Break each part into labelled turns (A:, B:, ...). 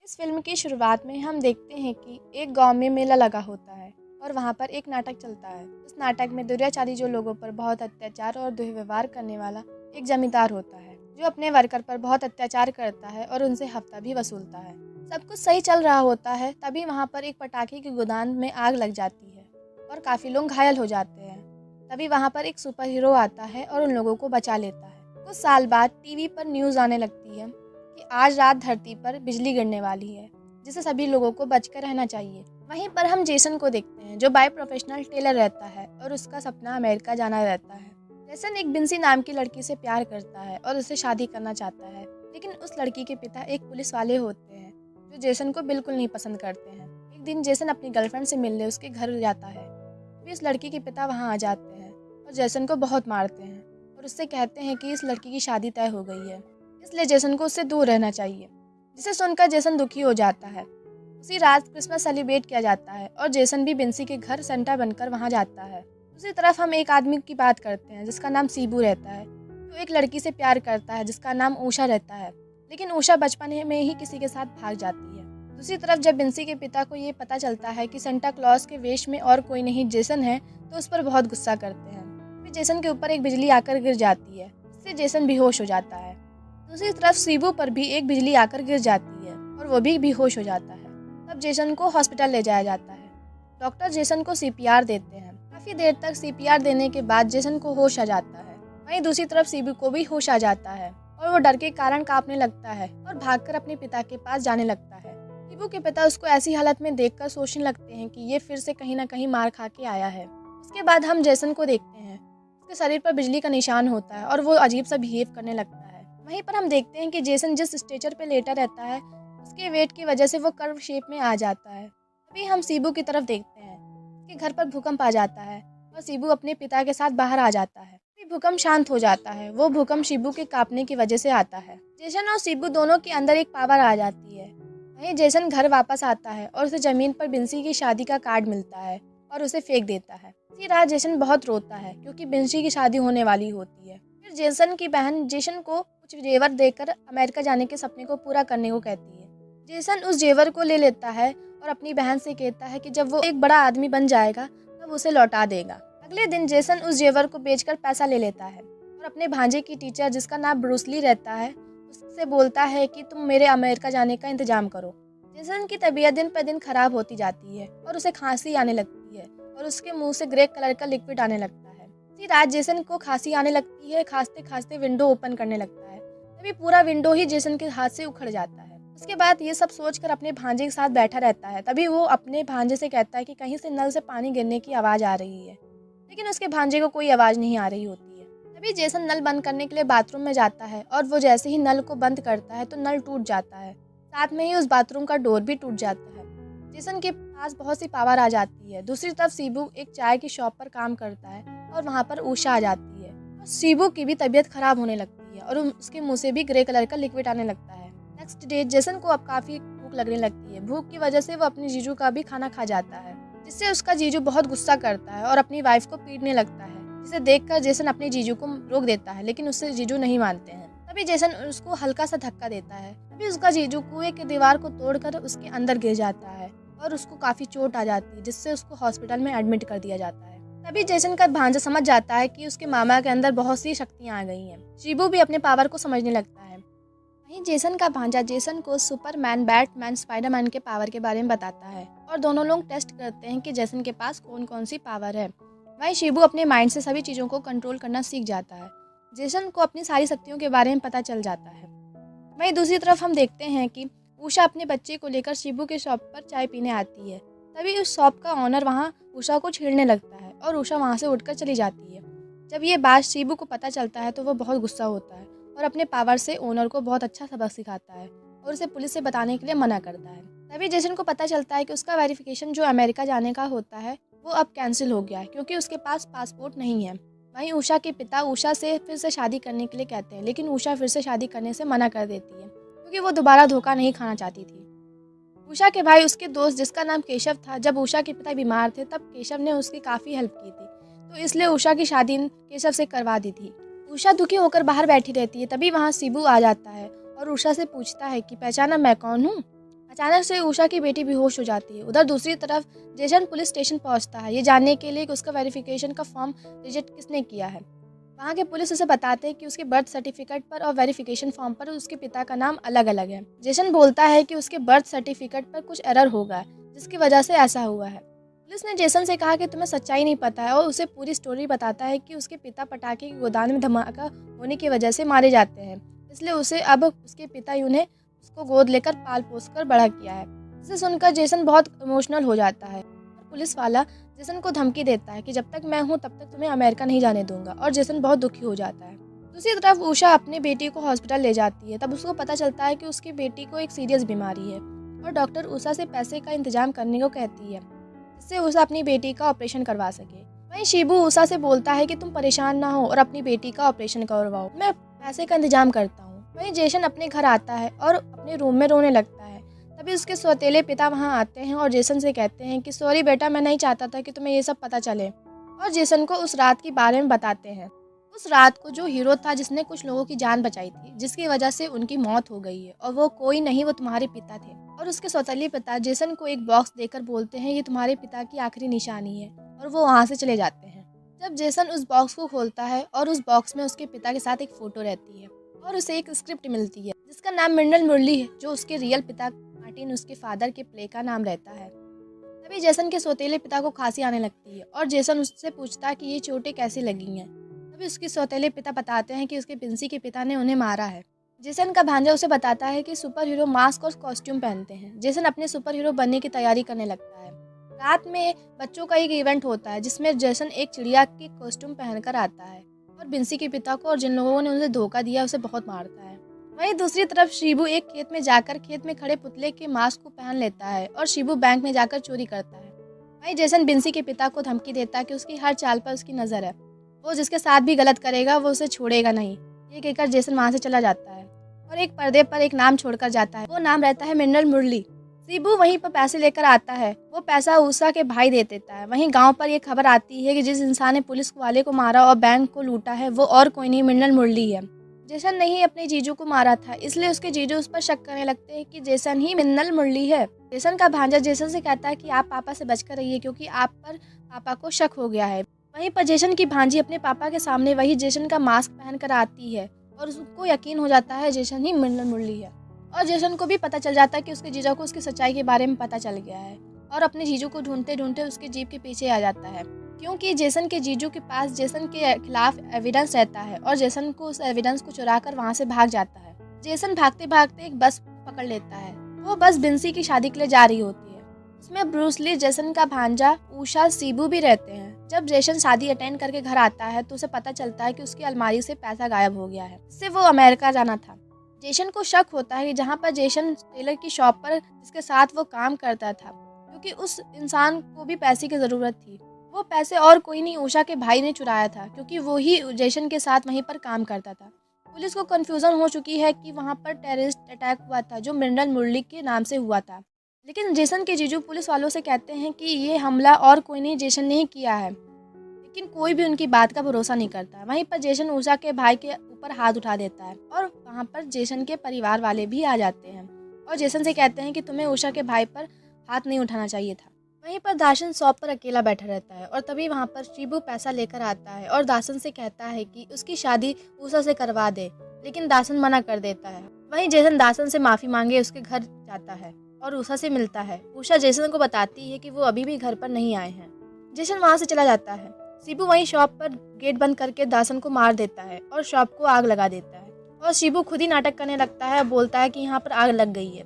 A: इस फिल्म की शुरुआत में हम देखते हैं कि एक गांव में मेला लगा होता है और वहां पर एक नाटक चलता है। उस नाटक में दुर्योचारी जो लोगों पर बहुत अत्याचार और दुर्व्यवहार करने वाला एक जमींदार होता है जो अपने वर्कर पर बहुत अत्याचार करता है और उनसे हफ्ता भी वसूलता है। सब कुछ सही चल रहा होता है, तभी वहां पर एक पटाखे की गोदाम में आग लग जाती है और काफी लोग घायल हो जाते हैं। तभी वहां पर एक सुपर हीरो आता है और उन लोगों को बचा लेता है। कुछ साल बाद टीवी पर न्यूज आने लगती है कि आज रात धरती पर बिजली गिरने वाली है, जिससे सभी लोगों को बचकर रहना चाहिए। वहीं पर हम जेसन को देखते हैं जो बाय प्रोफेशनल टेलर रहता है और उसका सपना अमेरिका जाना रहता है। जेसन एक बिंसी नाम की लड़की से प्यार करता है और उससे शादी करना चाहता है, लेकिन उस लड़की के पिता एक पुलिस वाले होते हैं जो जेसन को बिल्कुल नहीं पसंद करते हैं। एक दिन जेसन अपनी गर्लफ्रेंड से मिलने उसके घर जाता है, तभी उस लड़की के पिता वहाँ आ जाते हैं और जेसन को बहुत मारते हैं और उससे कहते हैं कि इस लड़की की शादी तय हो गई है, इसलिए जेसन को उससे दूर रहना चाहिए। जिसे सुनकर जेसन दुखी हो जाता है। उसी रात क्रिसमस सेलिब्रेट किया जाता है और जेसन भी बिंसी के घर सेंटा बनकर वहां जाता है। दूसरी तरफ हम एक आदमी की बात करते हैं जिसका नाम सीबू रहता है, जो एक लड़की से प्यार करता है जिसका नाम ऊषा रहता है, लेकिन ऊषा बचपन में ही किसी के साथ भाग जाती है। दूसरी तरफ जब बिंसी के पिता को ये पता चलता है कि सेंटा क्लॉज के वेश में और कोई नहीं जेसन है, तो उस पर बहुत गुस्सा करते हैं। फिर जेसन के ऊपर एक बिजली आकर गिर जाती है, इससे जेसन बेहोश हो जाता है। दूसरी तरफ सीबू पर भी एक बिजली आकर गिर जाती है और वो भी बेहोश हो जाता है। तब जेसन को हॉस्पिटल ले जाया जाता है। डॉक्टर जेसन को सीपीआर देते हैं। काफी देर तक सीपीआर देने के बाद जेसन को होश आ जाता है। वहीं दूसरी तरफ सीबू को भी होश आ जाता है और वो डर के कारण कांपने लगता है और भागकर अपने पिता के पास जाने लगता है। सीबू के पिता उसको ऐसी हालत में देखकर सोचने लगते हैं कि ये फिर से कहीं ना कहीं मार खा के आया है। उसके बाद हम जेसन को देखते हैं। उसके शरीर पर बिजली का निशान होता है और वो अजीब सा बिहेव करने लगता है। वहीं पर हम देखते हैं कि जेसन जिस स्ट्रेचर पे लेटा रहता है, उसके वेट की वजह से वो कर्व शेप में आ जाता है। अभी हम सीबू की तरफ देखते हैं। उसके घर पर भूकंप आ जाता है और सीबू अपने पिता के साथ बाहर आ जाता है। फिर भूकंप शांत हो जाता है। वो भूकंप सीबू के कांपने की वजह से आता है। जेसन और सीबू दोनों के अंदर एक पावर आ जाती है। वहीं जेसन घर वापस आता है और उसे जमीन पर बिंसी की शादी का कार्ड मिलता है और उसे फेंक देता है। इसी रात जेसन बहुत रोता है क्योंकि बिंसी की शादी होने वाली होती है। फिर जेसन की बहन जेसन को कुछ जेवर देकर अमेरिका जाने के सपने को पूरा करने को कहती है। जेसन उस जेवर को ले लेता है और अपनी बहन से कहता है कि जब वो एक बड़ा आदमी बन जाएगा तब उसे लौटा देगा। अगले दिन जेसन उस जेवर को बेचकर पैसा ले लेता है और अपने भांजे की टीचर जिसका नाम ब्रूसली रहता है उससे बोलता है कि तुम मेरे अमेरिका जाने का इंतजाम करो। जेसन की तबीयत दिन पर दिन खराब होती जाती है और उसे खांसी आने लगती है और उसके मुंह से ग्रे कलर का लिक्विड आने लगता है। इसी रात जेसन को खांसी आने लगती है। खांसते खांसते विंडो ओपन करने लगता है, तभी पूरा विंडो ही जेसन के हाथ से उखड़ जाता है। उसके बाद ये सब सोचकर अपने भांजे के साथ बैठा रहता है। तभी वो अपने भांजे से कहता है कि कहीं से नल से पानी गिरने की आवाज़ आ रही है, लेकिन उसके भांजे को कोई आवाज़ नहीं आ रही होती है। तभी जेसन नल बंद करने के लिए बाथरूम में जाता है और वो जैसे ही नल को बंद करता है तो नल टूट जाता है। साथ में ही उस बाथरूम का डोर भी टूट जाता है। जेसन के पास बहुत सी पावर आ जाती है। दूसरी तरफ सीबू एक चाय की शॉप पर काम करता है और वहाँ पर ऊषा आ जाती है और सीबू की भी तबीयत खराब होने लगती है और उसके मुंह से भी ग्रे कलर का लिक्विड आने लगता है। नेक्स्ट डे जेसन को अब काफ़ी भूख लगने लगती है। भूख की वजह से वो अपने जीजू का भी खाना खा जाता है, जिससे उसका जीजू बहुत गुस्सा करता है और अपनी वाइफ को पीटने लगता है, जिसे देखकर जेसन अपने जीजू को रोक देता है, लेकिन उससे जीजू नहीं मानते हैं। तभी जेसन उसको हल्का सा धक्का देता है। तभी उसका जीजू कुएं की दीवार को तोड़कर उसके अंदर गिर जाता है और उसको काफ़ी चोट आ जाती है, जिससे उसको हॉस्पिटल में एडमिट कर दिया जाता है। तभी जेसन का भांजा समझ जाता है कि उसके मामा के अंदर बहुत सी शक्तियाँ आ गई हैं। शिबू भी अपने पावर को समझने लगता है। वहीं जेसन का भांजा जेसन को सुपरमैन, बैटमैन, स्पाइडरमैन के पावर के बारे में बताता है और दोनों लोग टेस्ट करते हैं कि जेसन के पास कौन कौन सी पावर है। वहीं शिबू अपने माइंड से सभी चीज़ों को कंट्रोल करना सीख जाता है। जेसन को अपनी सारी शक्तियों के बारे में पता चल जाता है। वहीं दूसरी तरफ हम देखते हैं कि उषा अपने बच्चे को लेकर शिबू के शॉप पर चाय पीने आती है। तभी उस शॉप का ऑनर वहाँ उषा को छेड़ने लगता है और उषा वहाँ से उठकर चली जाती है। जब ये बात शिबू को पता चलता है तो वो बहुत गुस्सा होता है और अपने पावर से ओनर को बहुत अच्छा सबक सिखाता है और उसे पुलिस से बताने के लिए मना करता है। तभी जेसन को पता चलता है कि उसका वेरिफिकेशन जो अमेरिका जाने का होता है वो अब कैंसिल हो गया है क्योंकि उसके पास पासपोर्ट नहीं है। वहीं उषा के पिता उषा से फिर से शादी करने के लिए कहते हैं, लेकिन उषा फिर से शादी करने से मना कर देती है क्योंकि वो दोबारा धोखा नहीं खाना चाहती थी। उषा के भाई उसके दोस्त जिसका नाम केशव था, जब उषा के पिता बीमार थे तब केशव ने उसकी काफ़ी हेल्प की थी, तो इसलिए उषा की शादी केशव से करवा दी थी। उषा दुखी होकर बाहर बैठी रहती है। तभी वहाँ शिबू आ जाता है और उषा से पूछता है कि पहचाना मैं कौन हूँ। अचानक से उषा की बेटी बेहोश हो जाती है। उधर दूसरी तरफ जेसन पुलिस स्टेशन पहुंचता है ये जानने के लिए कि उसका वेरिफिकेशन का फॉर्म रिजेक्ट किसने किया है। वहाँ के पुलिस उसे बताते हैं कि उसके बर्थ सर्टिफिकेट पर और वेरिफिकेशन फॉर्म पर उसके पिता का नाम अलग अलग है। जेसन बोलता है कि उसके बर्थ सर्टिफिकेट पर कुछ एरर होगा जिसकी वजह से ऐसा हुआ है। पुलिस ने जेसन से कहा कि तुम्हें सच्चाई नहीं पता है और उसे पूरी स्टोरी बताता है कि उसके पिता पटाखे के गोदाम में धमाका होने की वजह से मारे जाते हैं, इसलिए उसे अब उसके पिता उन्हें उसको गोद लेकर पाल पोस कर बड़ा किया है। इसे सुनकर जेसन बहुत इमोशनल हो जाता है। पुलिस वाला जेसन को धमकी देता है कि जब तक मैं हूँ तब तक तुम्हें अमेरिका नहीं जाने दूंगा और जेसन बहुत दुखी हो जाता है। दूसरी तरफ उषा अपनी बेटी को हॉस्पिटल ले जाती है। तब उसको पता चलता है कि उसकी बेटी को एक सीरियस बीमारी है और डॉक्टर उषा से पैसे का इंतजाम करने को कहती है जिससे उषा अपनी बेटी का ऑपरेशन करवा सके। वहीं शिबू उषा से बोलता है कि तुम परेशान ना हो और अपनी बेटी का ऑपरेशन करवाओ, मैं पैसे का इंतजाम करता हूँ। वहीं जेसन अपने घर आता है और अपने रूम में रोने लगता है। तभी उसके सौतेले पिता वहाँ आते हैं और जेसन से कहते हैं कि सॉरी बेटा, मैं नहीं चाहता था कि तुम्हें ये सब पता चले, और जेसन को उस रात के बारे में बताते हैं। उस रात को जो हीरो था जिसने कुछ लोगों की जान बचाई थी, जिसकी वजह से उनकी मौत हो गई है, और वो कोई नहीं, वो तुम्हारे पिता थे। और उसके सौतेले पिता जेसन को एक बॉक्स देकर बोलते हैं ये तुम्हारे पिता की आखिरी निशानी है, और वो वहाँ से चले जाते हैं। जब जेसन उस बॉक्स को खोलता है और उस बॉक्स में उसके पिता के साथ एक फोटो रहती है और उसे एक स्क्रिप्ट मिलती है जिसका नाम मिंडल मुरली है, जो उसके रियल पिता मार्टिन उसके फादर के प्ले का नाम रहता है। तभी जेसन के सौतेले पिता को खांसी आने लगती है और जेसन उससे पूछता है कि ये चोटें कैसी लगी हैं। तभी उसके सौतेले पिता बताते हैं कि उसके पिंसी के पिता ने उन्हें मारा है। जेसन का भांजा उसे बताता है कि सुपर हीरो मास्क और कॉस्ट्यूम पहनते हैं। जेसन अपने सुपर हीरो बनने की तैयारी करने लगता है। रात में बच्चों का एक इवेंट होता है जिसमें जेसन एक चिड़िया की कॉस्ट्यूम पहनकर आता है और बिंसी के पिता को और जिन लोगों ने उसे धोखा दिया उसे बहुत मारता है। वहीं दूसरी तरफ शिबू एक खेत में जाकर खेत में खड़े पुतले के मास्क को पहन लेता है और शिबू बैंक में जाकर चोरी करता है। वहीं जेसन बिंसी के पिता को धमकी देता है कि उसकी हर चाल पर उसकी नज़र है, वो जिसके साथ भी गलत करेगा वो उसे छोड़ेगा नहीं। ये कहकर जेसन वहाँ से चला जाता है और एक पर्दे पर एक नाम छोड़कर जाता है। वो नाम रहता है मिंडल मुरली। शिबू वहीं पर पैसे लेकर आता है, वो पैसा उषा के भाई दे देता है। वहीं गांव पर यह खबर आती है कि जिस इंसान ने पुलिस वाले को मारा और बैंक को लूटा है वो और कोई नहीं, मिंडल मुरली है। जेसन ने ही अपने जीजू को मारा था, इसलिए उसके जीजू उस पर शक करने लगते हैं कि जेसन ही मिंडल मुरली है। जेसन का भांजा जेसन से कहता है कि आप पापा से बचकर रहिए क्योंकि आप पर पापा को शक हो गया है। वहीं पर जेसन की भांजी अपने पापा के सामने वही जेसन का मास्क पहनकर आती है और उसको यकीन हो जाता है जेसन ही मिंडल मुरली है। और जेसन को भी पता चल जाता है कि उसके जीजा को उसकी सच्चाई के बारे में पता चल गया है और अपने जीजू को ढूंढते ढूंढते उसके जीप के पीछे आ जाता है क्योंकि जेसन के जीजू के पास जेसन के खिलाफ एविडेंस रहता है और जेसन को उस एविडेंस को चुरा कर वहाँ से भाग जाता है। जेसन भागते भागते एक बस पकड़ लेता है। वो बस बिंसी की शादी के लिए जा रही होती है। उसमें ब्रूस ली, जेसन का भांजा, उषा, शिबू भी रहते हैं। जब जेसन शादी अटेंड करके घर आता है तो उसे पता चलता है कि उसकी अलमारी से पैसा गायब हो गया है, इससे वो अमेरिका जाना था। जेसन को शक होता है कि जहाँ पर जेसन टेलर की शॉप पर जिसके साथ वो काम करता था, क्योंकि उस इंसान को भी पैसे की ज़रूरत थी। वो पैसे और कोई नहीं उषा के भाई ने चुराया था क्योंकि वो ही जेसन के साथ वहीं पर काम करता था। पुलिस को कन्फ्यूज़न हो चुकी है कि वहाँ पर टेररिस्ट अटैक हुआ था जो मिंडल मुरली के नाम से हुआ था, लेकिन जेसन के जीजू पुलिस वालों से कहते हैं कि ये हमला और कोई नहीं, जेसन ने ही किया है, लेकिन कोई भी उनकी बात का भरोसा नहीं करता। वहीं पर जेसन उषा के भाई के ऊपर हाथ उठा देता है और वहाँ पर जेसन के परिवार वाले भी आ जाते हैं और जेसन से कहते हैं कि तुम्हें उषा के भाई पर हाथ नहीं उठाना चाहिए था। वहीं पर दासन शॉप पर अकेला बैठा रहता है और तभी वहाँ पर शिबू पैसा लेकर आता है और दासन से कहता है कि उसकी शादी उषा से करवा दे, लेकिन दासन मना कर देता है। वहीं जेसन दासन से माफ़ी मांगे उसके घर जाता है और उषा से मिलता है। उषा जेसन को बताती है कि वो अभी भी घर पर नहीं आए हैं। जेसन वहाँ से चला जाता है। शिबू वहीं शॉप पर गेट बंद करके दासन को मार देता है और शॉप को आग लगा देता है और शिबू खुद ही नाटक करने लगता है, बोलता है कि यहाँ पर आग लग गई है।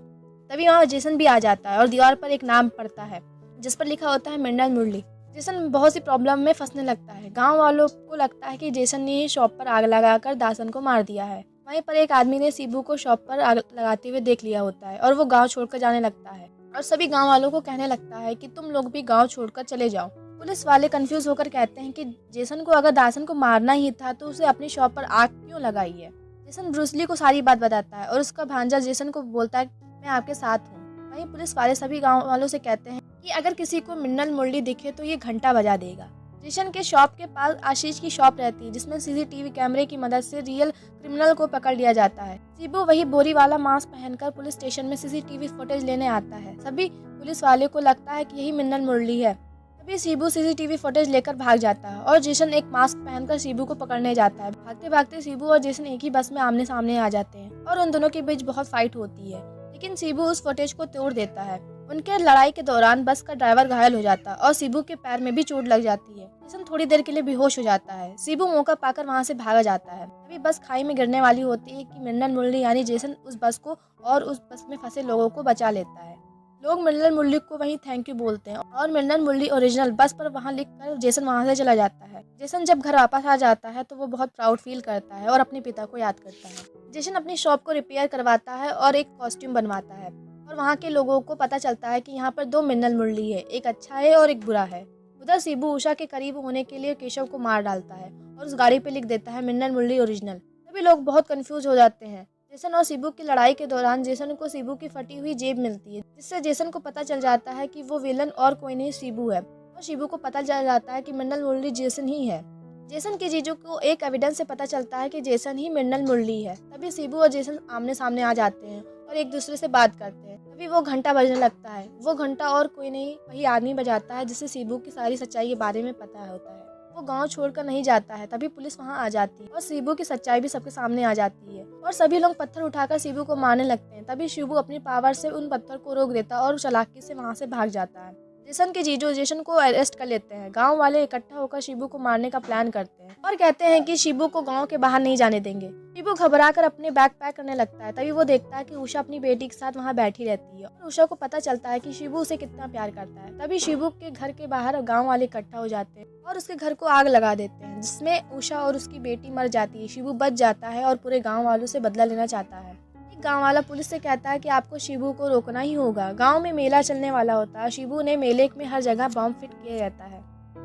A: तभी वहाँ जेसन भी आ जाता है और दीवार पर एक नाम पड़ता है जिस पर लिखा होता है मिंडल मुरली। जेसन बहुत सी प्रॉब्लम में फंसने लगता है। गांव वालों को लगता है कि जेसन ने शॉप पर आग लगाकर दासन को मार दिया है। वहीं पर एक आदमी ने शिबू को शॉप पर आग लगाते हुए देख लिया होता है और वो गांव छोड़कर जाने लगता है और सभी गांव वालों को कहने लगता है कि तुम लोग भी गांव छोड़कर चले जाओ। पुलिस वाले कंफ्यूज होकर कहते हैं कि जेसन को अगर दासन को मारना ही था तो उसे अपनी शॉप पर आग क्यों लगाई है। जेसन ब्रूस ली को सारी बात बताता है और उसका भांजा जेसन को बोलता है मैं आपके साथ हूँ। वहीं पुलिस वाले सभी गांव वालों से कहते हैं कि अगर किसी को मिंडल मुरली दिखे तो ये घंटा बजा देगा। जेसन के शॉप के पास आशीष की शॉप रहती है, जिसमें सीसीटीवी कैमरे की मदद से रियल क्रिमिनल को पकड़ लिया जाता है। शिबू वही बोरी वाला मास्क पहनकर पुलिस स्टेशन में सीसीटीवी फुटेज लेने आता है। सभी पुलिस वाले को लगता है कि यही मिन्नल मुरली है। तभी शिबू सीसीटीवी फुटेज लेकर भाग जाता है और जेसन एक मास्क पहनकर शिबू को पकड़ने जाता है। भागते भागते शिबू और जेसन एक ही बस में आमने सामने आ जाते हैं और उन दोनों के बीच बहुत फाइट होती है, लेकिन शिबू उस फुटेज को तोड़ देता है। उनके लड़ाई के दौरान बस का ड्राइवर घायल हो जाता है और शिबू के पैर में भी चोट लग जाती है। जेसन थोड़ी देर के लिए बेहोश हो जाता है। शिबू मौका पाकर वहां से भागा जाता है। तभी बस खाई में गिरने वाली होती है कि मिन्नल मुरली यानी जेसन उस बस को और उस बस में फंसे लोगों को बचा लेता है। लोग मिन्नल मुरली को वहीं थैंक यू बोलते हैं और मिन्नल मुरली ओरिजिनल बस पर वहां लिखकर जेसन वहां से चला जाता है। जेसन जब घर वापस आ जाता है तो वो बहुत प्राउड फील करता है और अपने पिता को याद करता है। जेसन अपनी शॉप को रिपेयर करवाता है और एक कॉस्ट्यूम बनवाता है और वहाँ के लोगों को पता चलता है कि यहाँ पर दो मिन्नल मुरली है, एक अच्छा है और एक बुरा है। उधर शिबू उषा के करीब होने के लिए केशव को मार डालता है और उस गाड़ी पे लिख देता है मिन्नल मुरली ओरिजिनल। तभी लोग बहुत कंफ्यूज हो जाते हैं। जेसन और शिबू की लड़ाई के दौरान जेसन को शिबू की फटी हुई जेब मिलती है, जिससे जेसन को पता चल जाता है कि वो विलन और कोई नहीं शिबू है और शिबू को पता चल जाता है कि मिन्नल मुरली जेसन ही है। जेसन के जीजू को एक एविडेंस से पता चलता है कि जेसन ही मिन्नल मुरली है। तभी शिबू और जेसन आमने सामने आ जाते हैं और एक दूसरे से बात करते हैं। तभी वो घंटा बजने लगता है। वो घंटा और कोई नहीं वही आदमी बजाता है जिसे शिबू की सारी सच्चाई के बारे में पता होता है। वो गांव छोड़कर नहीं जाता है। तभी पुलिस वहां आ जाती है और शिबू की सच्चाई भी सबके सामने आ जाती है और सभी लोग पत्थर उठाकर शिबू को मारने लगते हैं। तभी शिबू अपनी पावर से उन पत्थर को रोक देता है और चालाकी से वहां से भाग जाता है। जेसन के जीजू जेसन को अरेस्ट कर लेते हैं। गांव वाले इकट्ठा होकर शिबू को मारने का प्लान करते हैं और कहते हैं कि शिबू को गांव के बाहर नहीं जाने देंगे। शिबू घबराकर अपने बैग पैक करने लगता है। तभी वो देखता है कि उषा अपनी बेटी के साथ वहां बैठी रहती है और उषा को पता चलता है कि शिबू उसे कितना प्यार करता है। तभी शिबू के घर के बाहर गाँव वाले इकट्ठा हो जाते हैं और उसके घर को आग लगा देते हैं, जिसमें उषा और उसकी बेटी मर जाती है। शिबू बच जाता है और पूरे गाँव वालों से बदला लेना चाहता है। गांव वाला पुलिस से कहता है कि आपको शिबू को रोकना ही होगा। गांव में मेला चलने वाला होता है। शिबू ने मेले में हर जगह बम फिट किया रहता है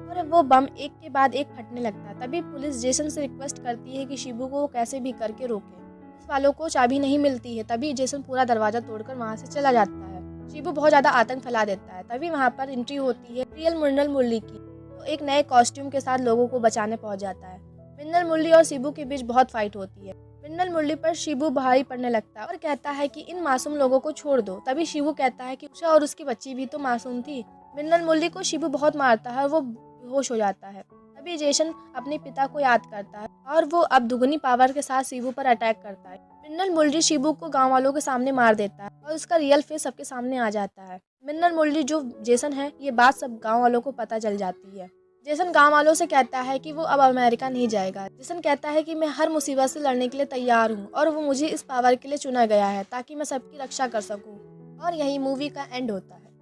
A: और वो बम एक के बाद एक फटने लगता है। तभी पुलिस जेसन से रिक्वेस्ट करती है कि शिबू को कैसे भी करके रोके। पुलिस वालों को चाबी नहीं मिलती है। तभी जेसन पूरा दरवाजा तोड़कर वहां से चला जाता है। शिबू बहुत ज्यादा आतंक फैला देता है। तभी वहां पर एंट्री होती है रियल मिन्नल मुरली की। तो एक नए कॉस्ट्यूम के साथ लोगों को बचाने पहुंच जाता है। मिन्नल मुरली और शिबू के बीच बहुत फाइट होती है। मिन्नल मुरली पर शिबू भारी पड़ने लगता है और कहता है कि इन मासूम लोगों को छोड़ दो। तभी शिबू कहता है कि उषा और उसकी बच्ची भी तो मासूम थी। मिन्नल मुरली को शिबू बहुत मारता है और वो बेहोश हो जाता है। तभी जेसन अपने पिता को याद करता है और वो अब दुगनी पावर के साथ शिबू पर अटैक करता है। मिन्नल मुरली शिबू को गाँव वालों के सामने मार देता है और उसका रियल फेस सबके सामने आ जाता है। मिन्नल मुरली जो जेसन है, ये बात सब गाँव वालों को पता चल जाती है। जेसन गांव वालों से कहता है कि वो अब अमेरिका नहीं जाएगा। जेसन कहता है कि मैं हर मुसीबत से लड़ने के लिए तैयार हूँ और वो मुझे इस पावर के लिए चुना गया है ताकि मैं सबकी रक्षा कर सकूँ। और यही मूवी का एंड होता है।